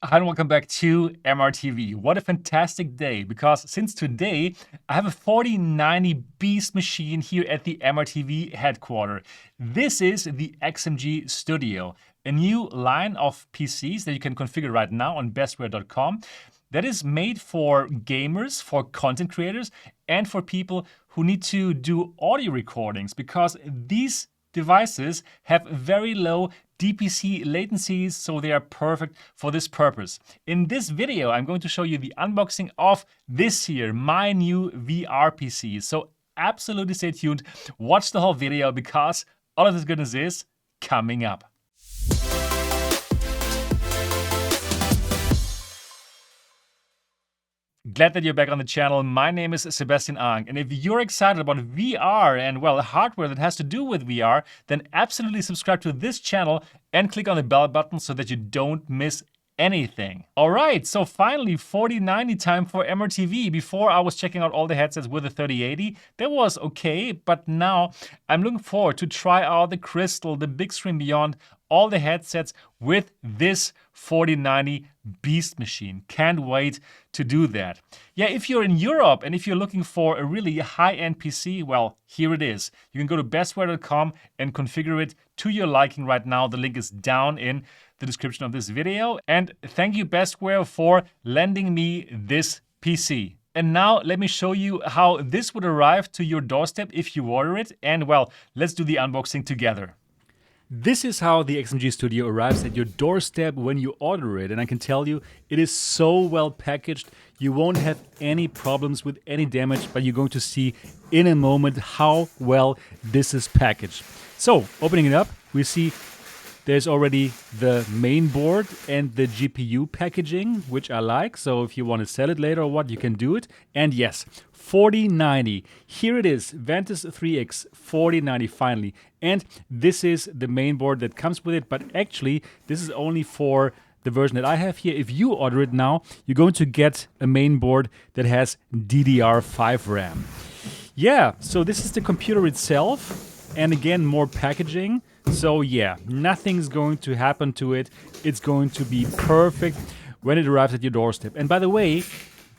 Hi and welcome back to MRTV. What a fantastic day, because since today I have a 4090 Beast machine here at the MRTV headquarters. This is the XMG Studio, a new line of PCs that you can configure right now on bestware.com that is made for gamers, for content creators, and for people who need to do audio recordings, because these devices have very low DPC latencies, so they are perfect for this purpose. In this video, I'm going to show you the unboxing of this here, my new VR PC. So absolutely stay tuned, watch the whole video, because all of this goodness is coming up. Glad that you're back on the channel. My name is Sebastian, and if you're excited about VR and, well, hardware that has to do with VR, then absolutely subscribe to this channel and click on the bell button so that you don't miss anything. All right, so finally 4090 time for MRTV. Before I was checking out all the headsets with the 3080. That was okay, but now I'm looking forward to try out the Crystal, the Bigscreen Beyond, all the headsets with this 4090 Beast machine. Can't wait to do that. Yeah, if you're in Europe and if you're looking for a really high-end PC, well, here it is. You can go to bestware.com and configure it to your liking right now. The link is down in the description of this video. And thank you, Bestware, for lending me this PC. And now let me show you how this would arrive to your doorstep if you order it. And, well, let's do the unboxing together. This is how the XMG Studio arrives at your doorstep when you order it, and I can tell you it is so well packaged. You won't have any problems with any damage, but you're going to see in a moment how well this is packaged. So, opening it up, we see there's already the main board and the GPU packaging, which I like. So if you want to sell it later or what, you can do it. And yes, 4090. Here it is, Ventus 3X 4090 finally. And this is the main board that comes with it. But actually, this is only for the version that I have here. If you order it now, you're going to get a main board that has DDR5 RAM. Yeah, so this is the computer itself. And again, more packaging. So yeah, nothing's going to happen to it. It's going to be perfect when it arrives at your doorstep. And by the way,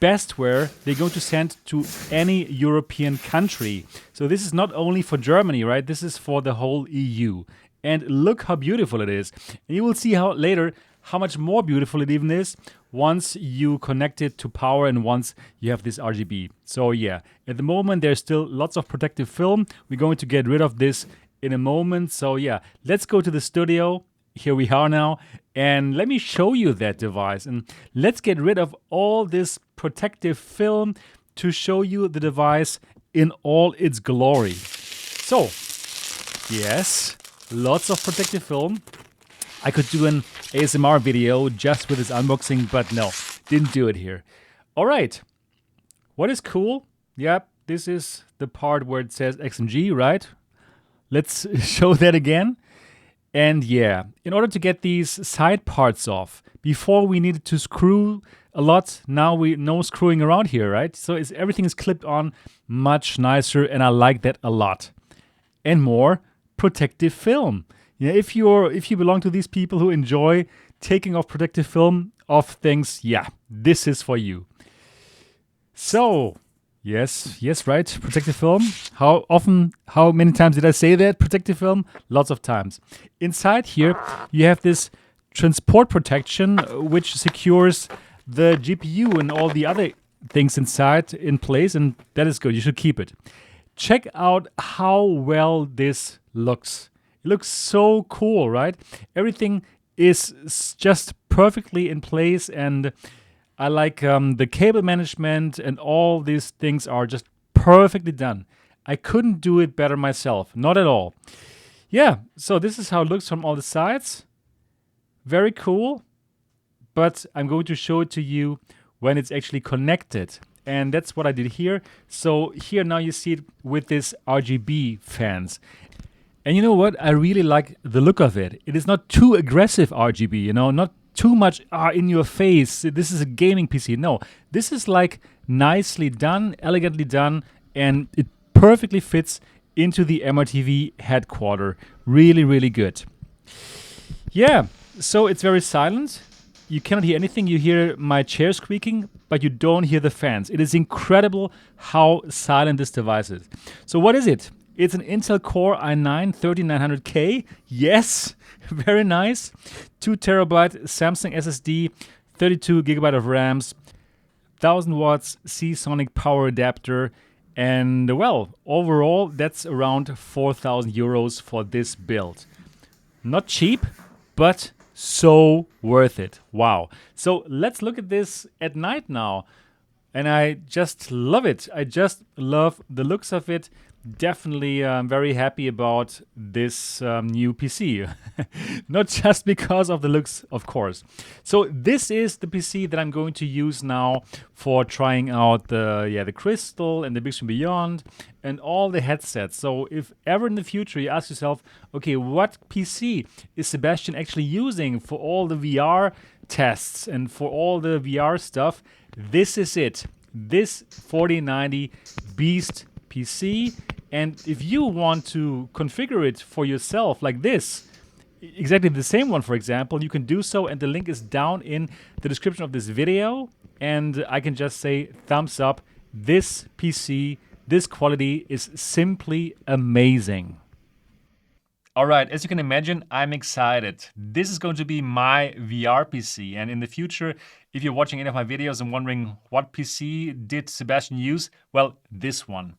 Bestware, they're going to send to any European country. So this is not only for Germany, right? This is for the whole EU. And look how beautiful it is. And you will see how later how much more beautiful it even is once you connect it to power and once you have this RGB. So yeah, at the moment there's still lots of protective film. We're going to get rid of this in a moment. So yeah, let's go to the studio. Here we are now, and let me show you that device, and let's get rid of all this protective film to show you the device in all its glory. So yes, lots of protective film. I could do an ASMR video just with this unboxing, but no, didn't do it here. All right, what is cool? Yep, this is the part where it says XMG, right? Let's show that again. And yeah, in order to get these side parts off, before we needed to screw a lot, now we no screwing around here, right? So everything is clipped on much nicer, and I like that a lot. And more protective film. Yeah, if you belong to these people who enjoy taking off protective film off things, yeah, this is for you. So yes, right, protective film. How many times did I say that? Protective film? Lots of times. Inside here, you have this transport protection, which secures the GPU and all the other things inside in place, and that is good. You should keep it. Check out how well this looks. It looks so cool, right? Everything is just perfectly in place, and I like the cable management, and all these things are just perfectly done. I couldn't do it better myself, not at all. Yeah, so this is how it looks from all the sides. Very cool, but I'm going to show it to you when it's actually connected. And that's what I did here. So here now you see it with this RGB fans. And you know what? I really like the look of it. It is not too aggressive RGB, you know, not too much in your face. This is a gaming PC. No, this is like nicely done, elegantly done, and it perfectly fits into the MRTV headquarters. Really, really good. Yeah, so it's very silent. You cannot hear anything. You hear my chair squeaking, but you don't hear the fans. It is incredible how silent this device is. So what is it? It's an Intel Core i9-13900K. Yes, very nice. 2 terabyte Samsung SSD, 32 gigabyte of RAMs, 1000 watts Seasonic power adapter. And well, overall, that's around 4,000 euros for this build. Not cheap, but so worth it. Wow. So let's look at this at night now. And I just love it. I just love the looks of it. Definitely very happy about this new PC. Not just because of the looks, of course. So this is the PC that I'm going to use now for trying out the Crystal and the Bigscreen Beyond and all the headsets. So if ever in the future you ask yourself, okay, what PC is Sebastian actually using for all the VR tests and for all the VR stuff, this is it. This 4090 Beast PC. And if you want to configure it for yourself like this, exactly the same one, for example, you can do so. And the link is down in the description of this video. And I can just say thumbs up. This PC, this quality is simply amazing. All right, as you can imagine, I'm excited. This is going to be my VR PC. And in the future, if you're watching any of my videos and wondering what PC did Sebastian use, well, this one.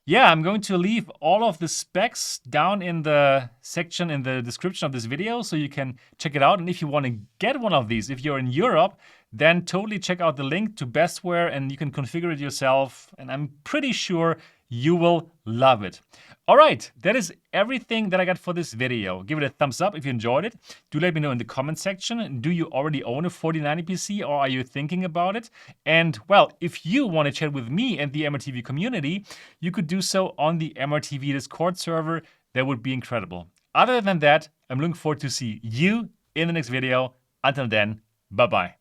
Yeah, I'm going to leave all of the specs down in the section in the description of this video so you can check it out. And if you want to get one of these, if you're in Europe, then totally check out the link to Bestware and you can configure it yourself. And I'm pretty sure you will love it. All right, that is everything that I got for this video. Give it a thumbs up if you enjoyed it. Do let me know in the comment section. Do you already own a 4090 PC or are you thinking about it? And well, if you want to chat with me and the MRTV community, you could do so on the MRTV Discord server. That would be incredible. Other than that, I'm looking forward to see you in the next video. Until then, bye-bye.